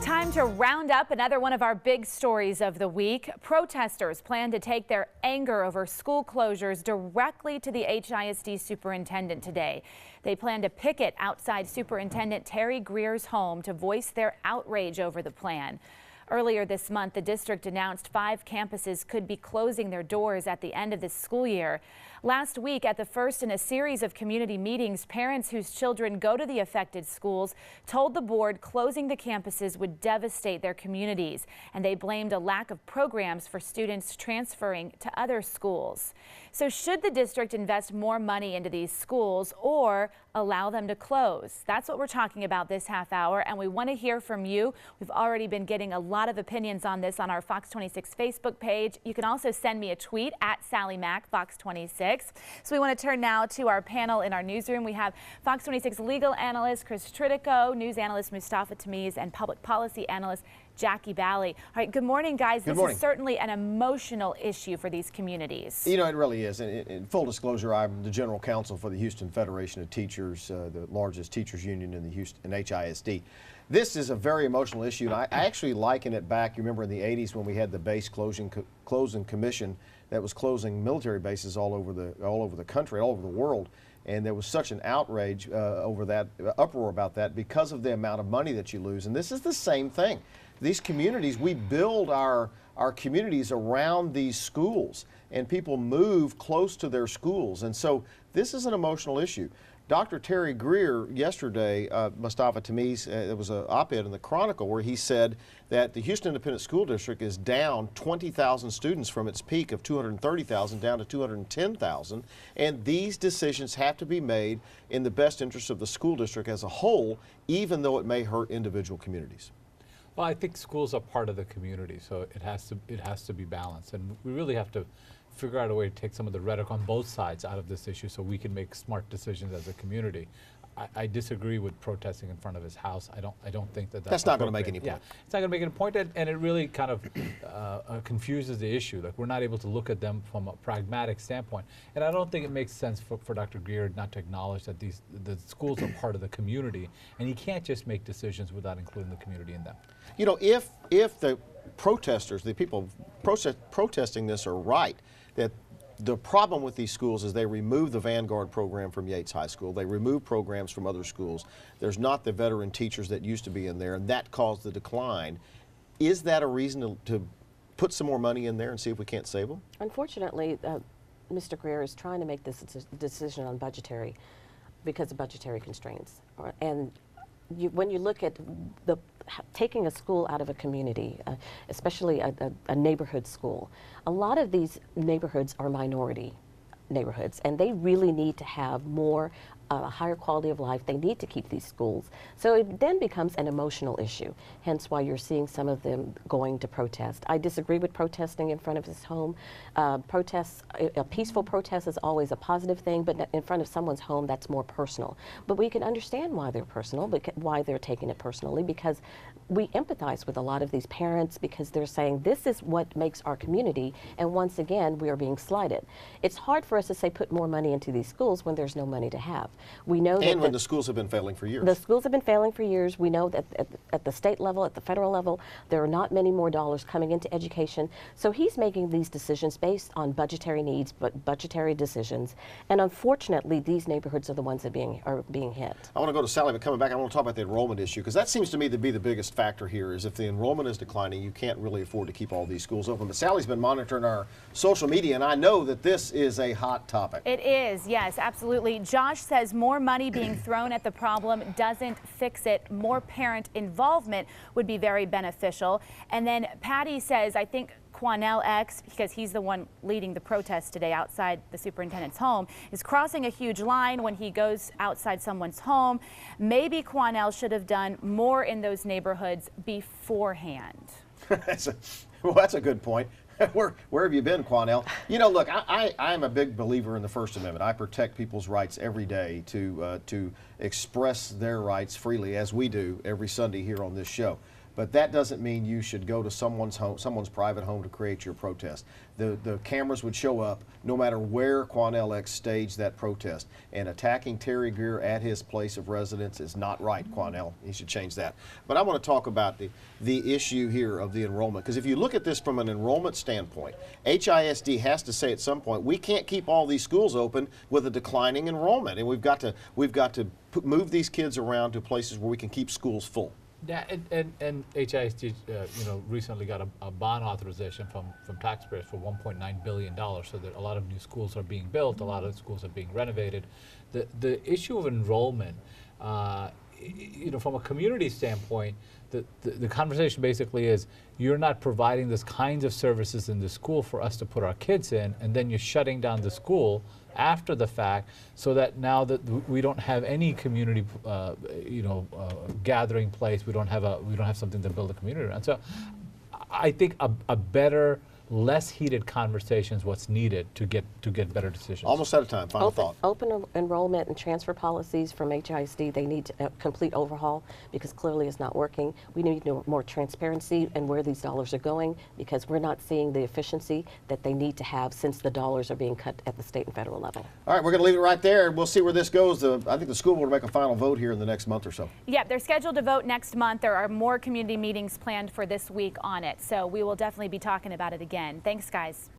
Time to round up another one of our big stories of the week. Protesters plan to take their anger over school closures directly to the HISD superintendent today. They plan to picket outside Superintendent Terry Grier's home to voice their outrage over the plan. Earlier this month, the district announced 5 campuses could be closing their doors at the end of this school year. Last week, at the first in a series of community meetings, parents whose children go to the affected schools told the board closing the campuses would devastate their communities, and they blamed a lack of programs for students transferring to other schools. So should the district invest more money into these schools or allow them to close? That's what we're talking about this half hour, and we want to hear from you. We've already been getting a lot of opinions on this on our Fox 26 Facebook page. You can also send me a tweet at Sally Mack, Fox 26. So we want to turn now to our panel in our newsroom. We have Fox 26 legal analyst Chris Tritico, news analyst Mustafa Tamiz, and public policy analyst Jackie Bally. All right, good morning, guys. Good morning. This is certainly an emotional issue for these communities. You know, it really is. And in full disclosure, I'm the general counsel for the Houston Federation of Teachers, the largest teachers union in the Houston HISD. This is a very emotional issue, and I actually liken it back. You remember in the 80s when we had the base closing commission that was closing military bases all over the country, all over the world. And there was such an outrage over that, uproar about that because of the amount of money that you lose. And this is the same thing. These communities, we build our communities around these schools, and people move close to their schools. And so this is an emotional issue. Dr. Terry Grier yesterday, Mustafa Tamiz, there was an op-ed in the Chronicle where he said that the Houston Independent School District is down 20,000 students from its peak of 230,000 down to 210,000, and these decisions have to be made in the best interest of the school district as a whole, even though it may hurt individual communities. Well, I think schools are part of the community, so it has to be balanced, and we really have to figure out a way to take some of the rhetoric on both sides out of this issue so we can make smart decisions as a community. I disagree with protesting in front of his house. I don't think that's not going to make any point. Yeah, it's not going to make any point, and it really kind of confuses the issue. Like, we're not able to look at them from a pragmatic standpoint, and I don't think it makes sense for Dr. Grier not to acknowledge that the schools are part of the community, and he can't just make decisions without including the community in them. You know, if the protesters, the people protesting this are right, that the problem with these schools is they remove the Vanguard program from Yates High School. They remove programs from other schools. There's not the veteran teachers that used to be in there, and that caused the decline. Is that a reason to put some more money in there and see if we can't save them? Unfortunately, Mr. Grier is trying to make this decision on because of budgetary constraints. And when you look at taking a school out of a community, especially a neighborhood school, a lot of these neighborhoods are minority neighborhoods, and they really need to have more higher quality of life. They need to keep these schools. So it then becomes an emotional issue, hence why you're seeing some of them going to protest. I disagree with protesting in front of his home. A peaceful protest is always a positive thing, but in front of someone's home, that's more personal. But we can understand why they're personal, why they're taking it personally, because we empathize with a lot of these parents because they're saying this is what makes our community, and once again, we are being slighted. It's hard for us to say put more money into these schools when there's no money to have. We know that when the schools have been failing for years. The schools have been failing for years. We know that at the state level, at the federal level, there are not many more dollars coming into education. So he's making these decisions based on budgetary needs, but budgetary decisions. And unfortunately, these neighborhoods are the ones that are being hit. I want to go to Sally, but coming back, I want to talk about the enrollment issue, because that seems to me to be the biggest factor here, is if the enrollment is declining, you can't really afford to keep all these schools open. But Sally's been monitoring our social media, and I know that this is a hot topic. It is, yes, absolutely. Josh says more money being thrown at the problem doesn't fix it. More parent involvement would be very beneficial. And then Patty says, I think Quanell X, because he's the one leading the protest today outside the superintendent's home, is crossing a huge line when he goes outside someone's home. Maybe Quanell should have done more in those neighborhoods beforehand. That's a good point. Where have you been, Quanell? You know, look, I'm a big believer in the First Amendment. I protect people's rights every day to express their rights freely, as we do every Sunday here on this show. but that doesn't mean you should go to someone's home, someone's private home to create your protest. The cameras would show up no matter where Quanell X staged that protest, and attacking Terry Grier at his place of residence is not right, Quanell. He should change that. But I want to talk about the issue here of the enrollment, because if you look at this from an enrollment standpoint, HISD has to say at some point, we can't keep all these schools open with a declining enrollment, and we've got to move these kids around to places where we can keep schools full. Yeah, and HISD, recently got a bond authorization from taxpayers for $1.9 billion, so that a lot of new schools are being built, a lot of schools are being renovated. The issue of enrollment, from a community standpoint, the conversation basically is, you're not providing this kinds of services in the school for us to put our kids in, and then you're shutting down the school after the fact, so that now that we don't have any community, gathering place, we don't have something to build a community around. So I think a better, less heated conversation is what's needed to get better decisions. Almost out of time. Final thought. Open enrollment and transfer policies from HISD, they need a complete overhaul, because clearly it's not working. We need more transparency in where these dollars are going, because we're not seeing the efficiency that they need to have, since the dollars are being cut at the state and federal level. All right, we're going to leave it right there, and we'll see where this goes. I think the school board will make a final vote here in the next month or so. Yeah, they're scheduled to vote next month. There are more community meetings planned for this week on it, so we will definitely be talking about it again. Thanks, guys.